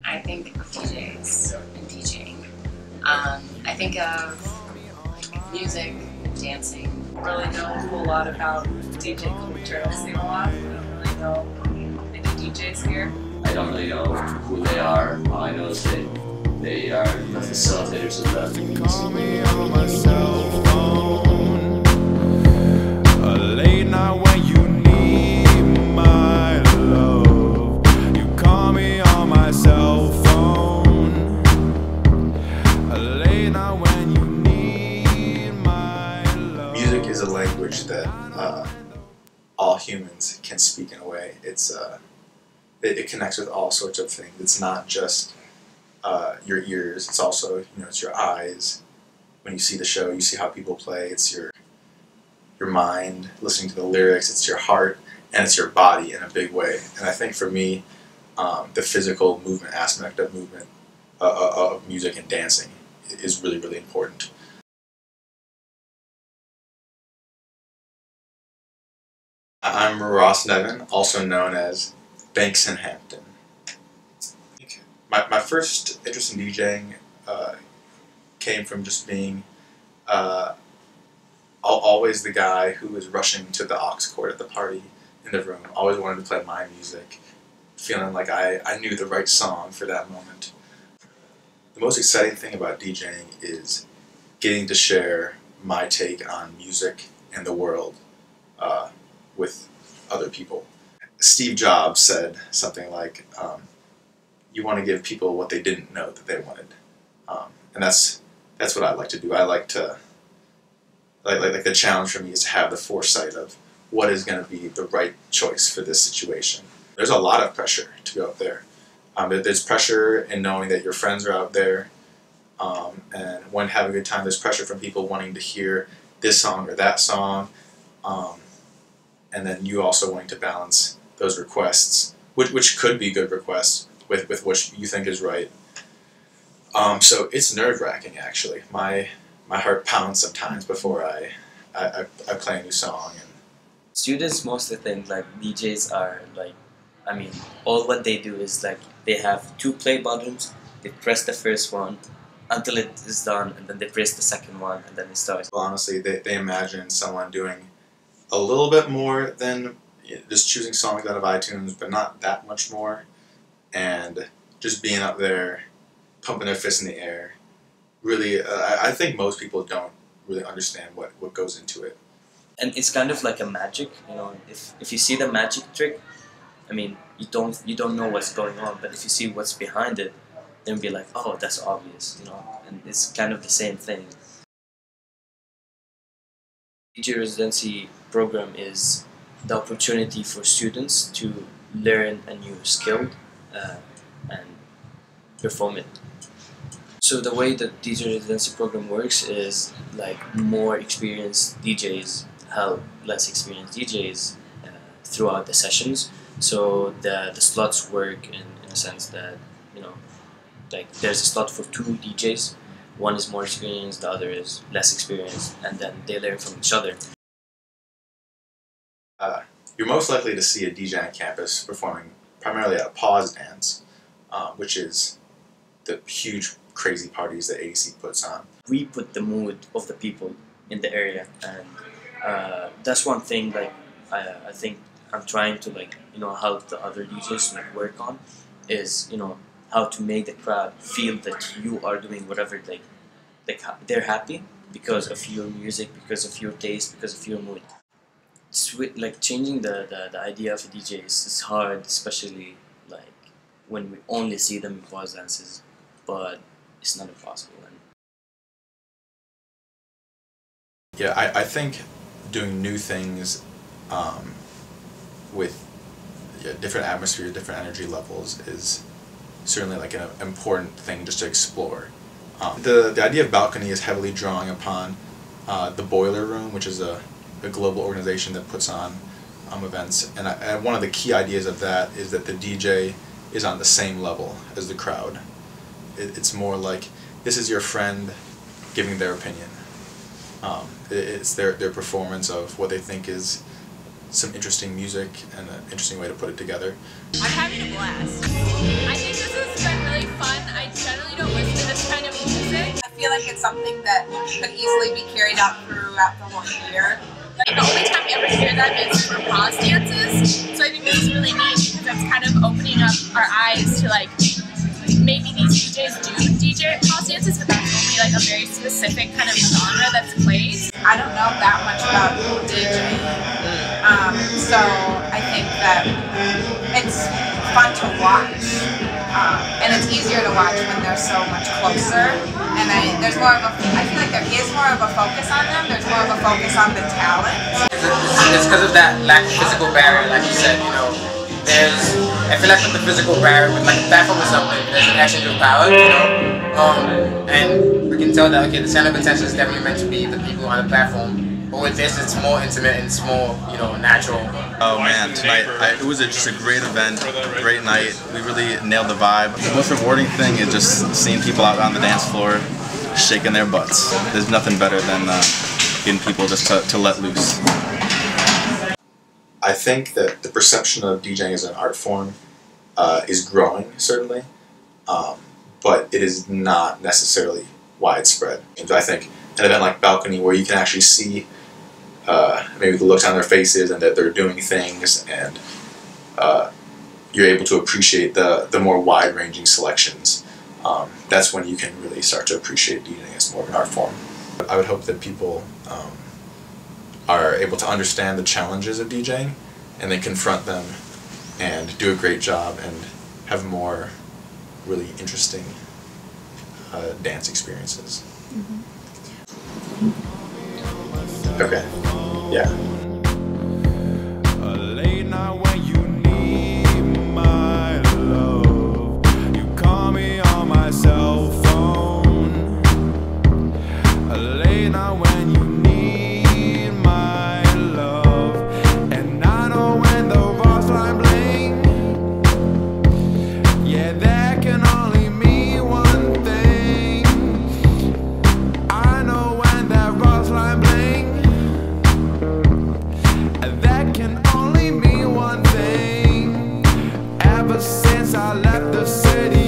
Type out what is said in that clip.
I think of DJs and DJing. I think of like music, dancing. I don't really know a whole lot about DJ culture. I've seen a lot. I don't really know any DJs here. I don't really know who they are. All I know is they are the facilitators of the music. Late night when you need my love, you call me on my cell phone. Late night when you need my love. Music is a language that all humans can speak in a way. It connects with all sorts of things. It's not just your ears. It's also, it's your eyes. When you see the show, you see how people play. It's your mind, listening to the lyrics. It's your heart, and it's your body in a big way. And I think for me, the physical movement aspect of music and dancing is really, really important. I'm Ross Nevin, also known as Banks in Hampton. My first interest in DJing came from just being always the guy who was rushing to the aux cord at the party in the room, always wanted to play my music, feeling like I knew the right song for that moment. The most exciting thing about DJing is getting to share my take on music and the world with other people. Steve Jobs said something like, you want to give people what they didn't know that they wanted. And that's what I like to do. I like to, like the challenge for me is to have the foresight of what is going to be the right choice for this situation. There's a lot of pressure to go up there. There's pressure in knowing that your friends are out there, and when having a good time, there's pressure from people wanting to hear this song or that song, and then you also wanting to balance those requests, which could be good requests, with what you think is right. So it's nerve-wracking, actually. My heart pounds sometimes before I play a new song. And students mostly think like DJs are like, all what they do is like they have two play buttons, they press the first one until it is done, and then they press the second one, and then it starts. Well, honestly, they imagine someone doing a little bit more than just choosing songs out of iTunes, but not that much more, and just being up there, pumping their fists in the air. Really, I think most people don't really understand what goes into it. And it's kind of like a magic, if you see the magic trick, you don't know what's going on, but if you see what's behind it, then be like, oh, that's obvious, and it's kind of the same thing. DJ residency program is the opportunity for students to learn a new skill and perform it. So the way the DJ residency program works is like more experienced DJs help less experienced DJs throughout the sessions. So the slots work in a sense that, like there's a slot for two DJs. One is more experienced, the other is less experienced, and then they learn from each other. You're most likely to see a DJ on campus performing primarily at a pause dance, which is the huge crazy parties that ADC puts on. We put the mood of the people in the area, and that's one thing like I think I'm trying to help the other DJs work on is how to make the crowd feel that you are doing whatever they're happy because of your music, because of your taste, because of your mood. Changing the idea of a DJ is hard, especially when we only see them in pause dances, but it's not impossible. Yeah, I think doing new things with different atmospheres, different energy levels is certainly an important thing just to explore. The idea of balcony is heavily drawing upon the Boiler Room, which is a global organization that puts on events, and one of the key ideas of that is that the DJ is on the same level as the crowd. It's more like this is your friend giving their opinion. It's their performance of what they think is some interesting music and an interesting way to put it together. I'm having a blast. I think this has been really like something that could easily be carried out throughout the whole year. Like, the only time we ever hear them is for pause dances, so I think this is really neat because it's kind of opening up our eyes to like maybe these DJs do DJ pause dances, but that's only like a very specific kind of genre that's played. I don't know that much about DJing, so I think that it's fun to watch, and it's easier to watch when they're so much closer. And there's more of a, I feel like there is more of a focus on them. There's more of a focus on the talent. It's because of that lack of physical barrier, like you said. You know, I feel like with the physical barrier, with like a platform or something, there's an exchange of power. You know, and we can tell that okay, the center of attention is definitely meant to be the people on the platform. But with this, it's more intimate and it's more, you know, natural. Oh man, tonight it was just a great event, great night. We really nailed the vibe. The most rewarding thing is just seeing people out on the dance floor shaking their butts. There's nothing better than getting people just to let loose. I think that the perception of DJing as an art form is growing, certainly, but it is not necessarily widespread. And I think an event like Balcony, where you can actually see maybe the looks on their faces and that they're doing things, and you're able to appreciate the more wide-ranging selections, that's when you can really start to appreciate DJing as more of an art form. I would hope that people are able to understand the challenges of DJing and then confront them and do a great job and have more really interesting dance experiences. Okay. Yeah. Late night when you need my love, you call me on my cell phone. Late night when you need my love, and I know when the boss line bling, yeah, that can only mean one thing. I know when that boss line bling, that can only mean one thing. Ever since I left the city,